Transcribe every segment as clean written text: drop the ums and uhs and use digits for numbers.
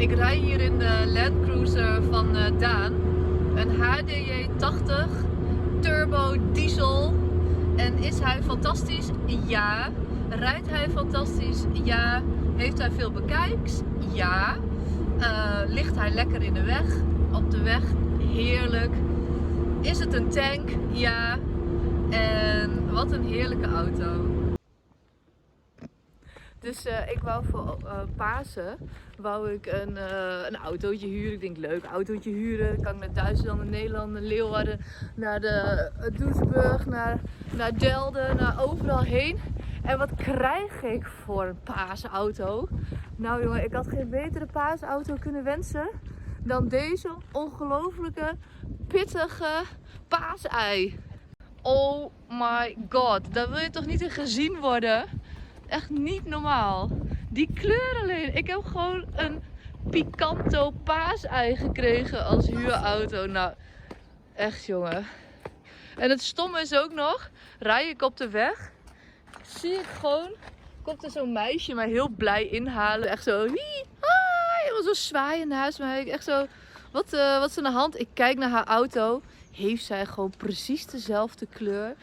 Ik rij hier in de Land Cruiser van Daan. Een HDJ 80 turbo diesel. En is hij fantastisch? Ja. Rijdt hij fantastisch? Ja. Heeft hij veel bekijks? Ja. Ligt hij lekker in de weg? Op de weg? Heerlijk. Is het een tank? Ja. En wat een heerlijke auto. Dus ik wou voor Pasen een autootje huren. Ik denk leuk, autootje huren. Dan kan ik naar Duitsland, naar Nederland, naar Leeuwarden, naar de Doesburg, naar Delden, naar overal heen. En wat krijg ik voor een paasauto? Nou jongen, ik had geen betere paasauto kunnen wensen dan deze ongelofelijke pittige paasei. Oh my god, daar wil je toch niet in gezien worden? Echt niet normaal. Die kleur alleen. Ik heb gewoon een Picanto paasei gekregen als huurauto. Nou, echt jongen. En het stomme is ook nog, rij ik op de weg, zie ik gewoon, komt er zo'n meisje mij heel blij inhalen. Echt zo, hi, hi, zo zwaaien naast mij. Echt zo, wat is er aan de hand? Ik kijk naar haar auto. Heeft zij gewoon precies dezelfde kleur.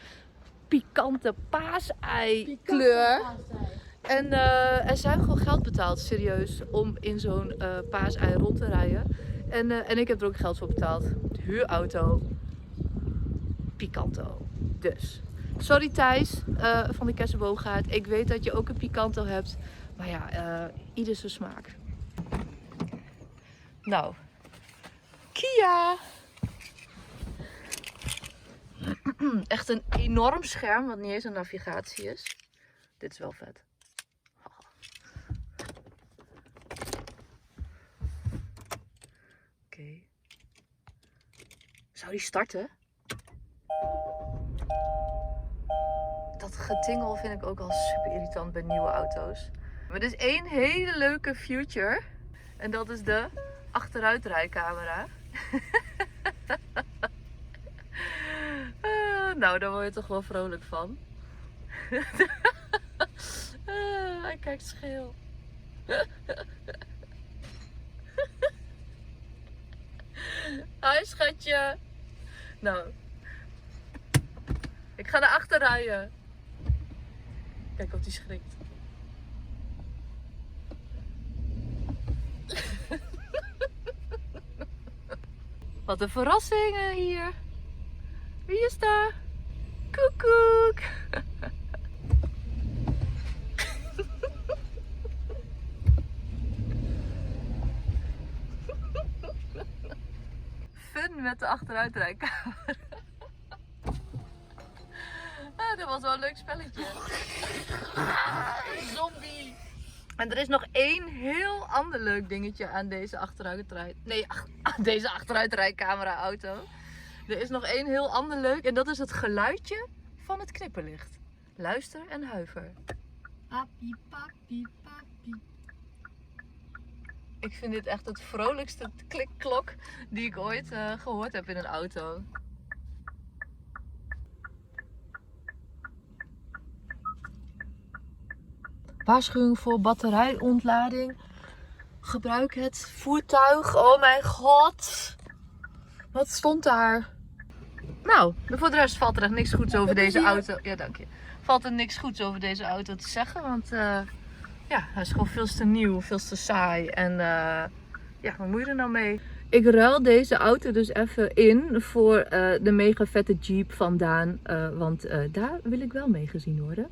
Pikante paasei kleur. En zij hebben gewoon geld betaald, serieus, om in zo'n paasei rond te rijden. En ik heb er ook geld voor betaald. De huurauto. Picanto. Dus. Sorry Thijs van de Kersenboomgaard. Ik weet dat je ook een Picanto hebt. Maar ja, ieder zijn smaak. Nou. Kia! Echt een enorm scherm, wat niet eens een navigatie is. Dit is wel vet. Oké. Zou die starten? Dat getingel vind ik ook al super irritant bij nieuwe auto's. Maar er is één hele leuke feature. En dat is de achteruitrijcamera. Nou, daar word je toch wel vrolijk van. Hij kijkt scheel. Hi schatje. Nou. Ik ga naar achter rijden. Kijk of die schrikt. Wat een verrassingen hier. Wie is daar? Koekoek. Fun met de achteruitrijkamer. Dat was wel een leuk spelletje. Zombie. En er is nog één heel ander leuk dingetje aan deze achteruitrijcamera auto. Er is nog één heel ander leuk en dat is het geluidje van het knipperlicht. Luister en huiver. Papi, papi, papi. Ik vind dit echt het vrolijkste klikklok die ik ooit gehoord heb in een auto. Waarschuwing voor batterijontlading. Gebruik het voertuig. Oh mijn god. Wat stond daar? Nou, voor de rest valt er echt niks goeds over deze auto. Ja, dank je. Valt er niks goeds over deze auto te zeggen. Want ja, hij is gewoon veel te nieuw, veel te saai. En ja, wat moet je er nou mee? Ik ruil deze auto dus even in voor de mega vette Jeep van Daan. Want daar wil ik wel mee gezien worden.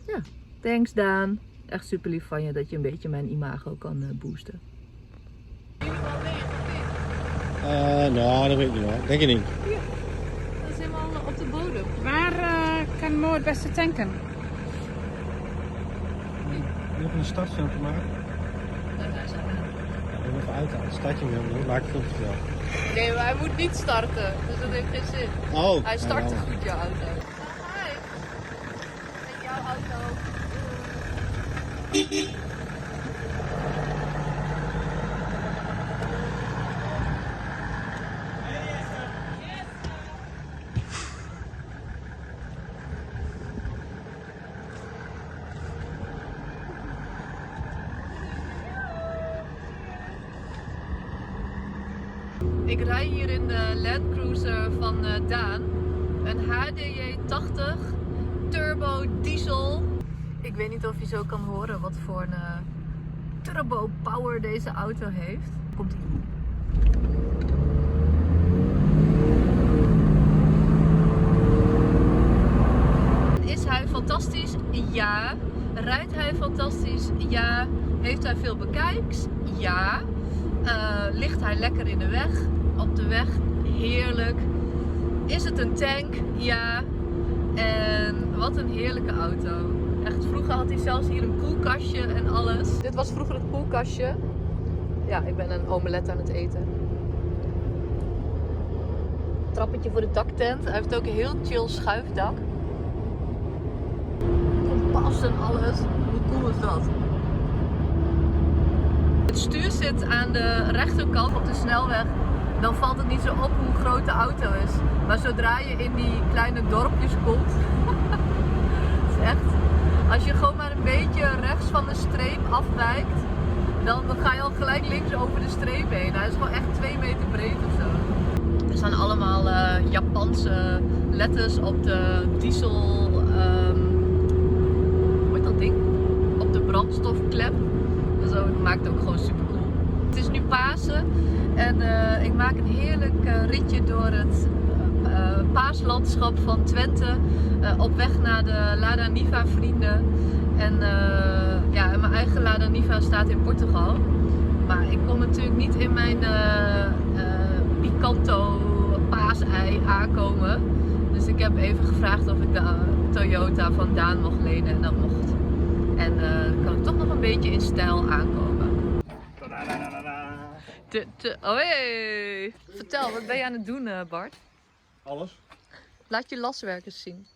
Ja, thanks Daan. Echt super lief van je dat je een beetje mijn imago kan boosten. Nou, dat weet ik niet hoor. Denk je niet? Ja, dat is helemaal op de bodem. Waar kan Mo het beste tanken? Je hebt een startfilmpje maken. Daar zijn we. Ik ben even uit aan het startje doen, maak ik filmpjes wel. Nee, maar hij moet niet starten, dus dat heeft geen zin. Oh, Hij start te ja, goed, jouw auto. Hi. Met jouw auto. Ik rij hier in de Land Cruiser van Daan. Een HDJ 80 turbo diesel. Ik weet niet of je zo kan horen wat voor een turbo power deze auto heeft. Komt-ie. Is hij fantastisch? Ja. Rijdt hij fantastisch? Ja. Heeft hij veel bekijks? Ja. Ligt hij lekker in de weg? Op de weg? Heerlijk. Is het een tank? Ja. En wat een heerlijke auto. Echt, vroeger had hij zelfs hier een koelkastje en alles. Dit was vroeger het koelkastje. Ja, ik ben een omelet aan het eten. Trappetje voor de daktent. Hij heeft ook een heel chill schuifdak. Kompas en alles. Hoe cool is dat? Het stuur zit aan de rechterkant op de snelweg. Dan valt het niet zo op hoe groot de auto is. Maar zodra je in die kleine dorpjes komt. Het is echt. Als je gewoon maar een beetje rechts van de streep afwijkt. Dan ga je al gelijk links over de streep heen. Hij is gewoon echt 2 meter breed of zo. Er staan allemaal Japanse letters op de diesel. Hoe heet dat ding? Op de brandstofklep. Zo, het maakt het ook gewoon super cool. Het is nu Pasen en ik maak een heerlijk ritje door het paaslandschap van Twente. Op weg naar de Lada Niva vrienden. En ja, mijn eigen Lada Niva staat in Portugal. Maar ik kon natuurlijk niet in mijn Picanto paasei aankomen. Dus ik heb even gevraagd of ik de Toyota van Daan mocht lenen en dat mocht. En dan kan ik toch nog een beetje in stijl aankomen. Oh hey. Vertel, wat ben je aan het doen, Bart? Alles. Laat je laswerk eens zien.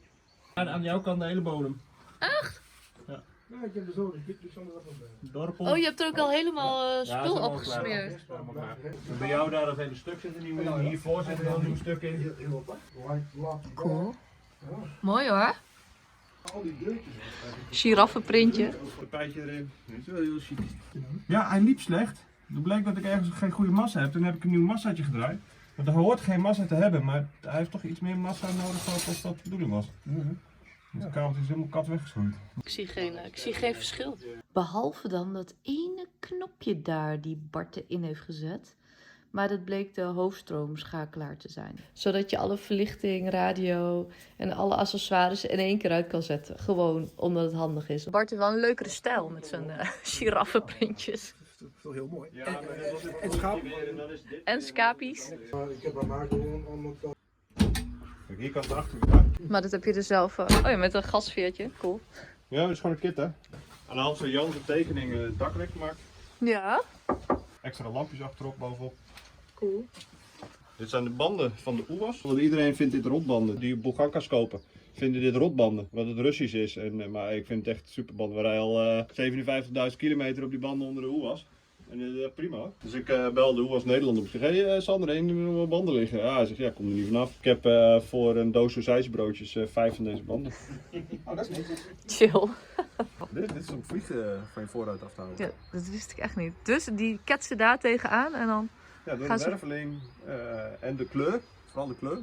Aan jouw kant de hele bodem. Echt? Ja. Ja, ik heb er zo, dus dit is zonder dat Dorpel. Oh, je hebt er ook al helemaal spul Ja, opgesmeerd. Bij jou daar dat hele stuk zit er niet meer in. Hiervoor zit er wel een nieuw stuk in. heel wat. Cool. Mooi hoor. Al die deurtjes. Giraffenprintje. Tapijtje erin. Dat is wel heel chic. Ja, hij liep slecht. Toen bleek dat ik ergens geen goede massa heb. Toen heb ik een nieuw massaatje gedraaid. Want er hoort geen massa te hebben, maar hij heeft toch iets meer massa nodig als dat de bedoeling was. Dus de kabel is helemaal kat weggeschroeid. Ik zie geen verschil. Behalve dan dat ene knopje daar die Bart erin heeft gezet. Maar dat bleek de hoofdstroomschakelaar te zijn. Zodat je alle verlichting, radio en alle accessoires in één keer uit kan zetten. Gewoon omdat het handig is. Bart heeft wel een leukere stijl met zijn giraffenprintjes. Dat is wel heel mooi. Ja, maar dat was het En schaap. En scapies. Ik heb aan Maarten om het. Kijk, hier kan het achter. Maar dat heb je er zelf... Oh ja, met een gasveertje. Cool. Ja, dat is gewoon een kit, hè. Aan de hand van Jan's tekening het dakrek gemaakt. Ja. Extra lampjes achterop, bovenop. Cool. Dit zijn de banden van de UAS. Want iedereen vindt dit rotbanden die je Bulgarkas kopen. Vinden dit rotbanden, wat het Russisch is. Maar ik vind het echt superbanden. We rijden al 57.000 kilometer op die banden onder de UAS. En prima. Dus ik bel de UAS Nederland op. Ik zeg, hey Sander, één banden liggen. Ja, hij zegt, ja, kom er niet vanaf. Ik heb voor een doos sausijsbroodjes 5 van deze banden. Oh, dat is niet. Chill. Dit is om vliegen van je vooruit af te houden. Ja, dat wist ik echt niet. Dus die ketsen daar tegenaan en dan... Ja, door Gaan de ze- werveling en de kleur, vooral de kleur,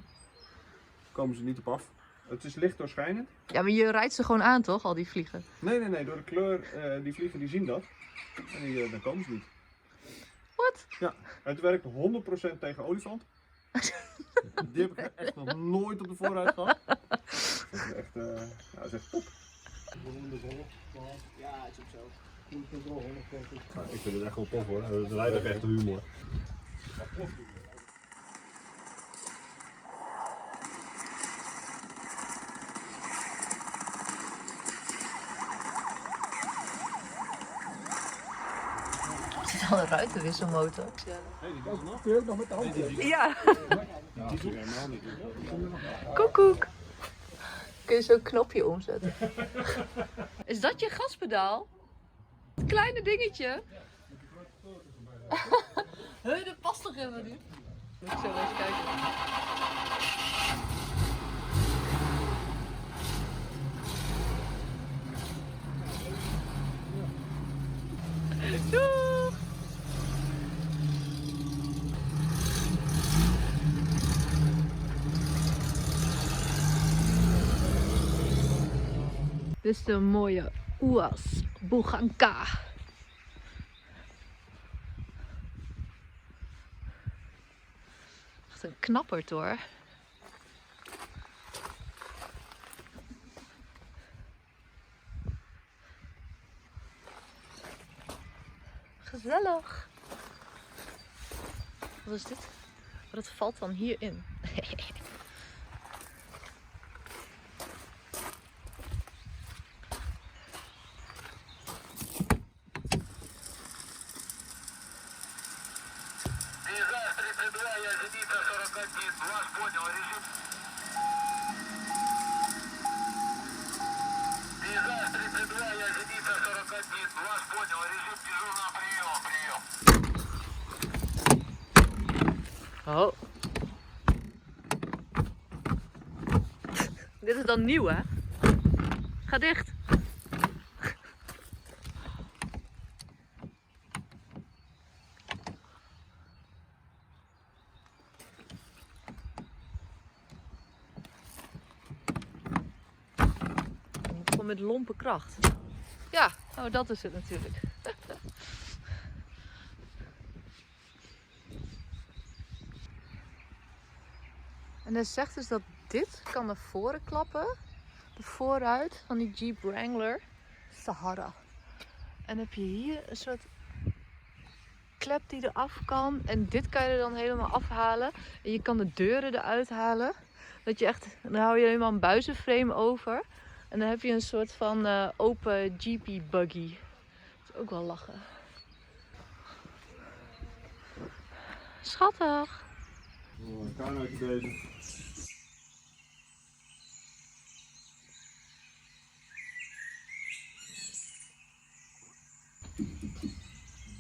komen ze niet op af. Het is licht doorschijnend. Ja, maar je rijdt ze gewoon aan toch, al die vliegen? Nee, door de kleur, die vliegen die zien dat. En dan komen ze niet. Wat? Ja, het werkt 100% tegen olifant. Die heb ik echt nog nooit op de vooruit gehad. Dat is echt, ja, dat is echt top. Ja, het is ook zo. Ja, ik vind het echt wel tof hoor, het lijkt ook echt humor. Het is al een ruitenwisselmotor. Kun je ook nog met de hand? Ja. Ja, die is helemaal niet. Koekoek. Kun je zo'n knopje omzetten. Is dat je gaspedaal? Het kleine dingetje. Dat past toch helemaal niet? Moet ik zo wel eens kijken. Doeg! Dit is de mooie Uwas Bujanka. Echt een knappert hoor. Gezellig. Wat is dit? Dat valt dan hierin. Oh. Dit is dan nieuw, hè? Ga dicht. Gewoon met lompe kracht. Ja, oh, dat is het natuurlijk. En hij zegt dus dat dit kan naar voren klappen. De vooruit van die Jeep Wrangler Sahara. En heb je hier een soort klep die eraf kan. En dit kan je er dan helemaal afhalen. En je kan de deuren eruit halen. Dat je echt, dan hou je helemaal een buizenframe over. En dan heb je een soort van open Jeepy buggy. Dat is ook wel lachen. Schattig. Oh, een kanootje bezig.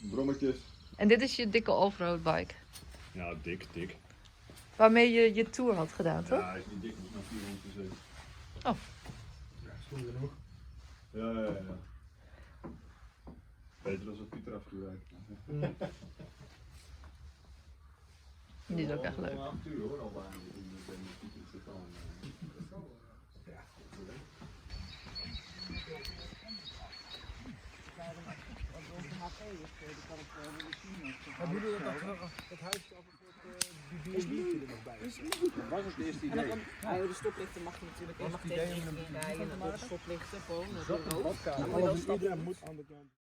Brommetjes. En dit is je dikke offroad bike. Ja, dik. Waarmee je je tour had gedaan, toch? Ja, hij is niet dik, maar 407. Oh. Ja, schoenen genoeg. Ja. Beter dan dat Pieter af en toe rijdt. Die is ook echt leuk. Een avontuur hoor, al bijna. Pieter zit al. Ja, Maar bedoel je dat huis af en toe die biertje er nog bij is? Dat was het eerste idee. De stoplichten mag je natuurlijk ook nog tegen rijden. De stoplichten gewoon. Iedereen moet aan de kant.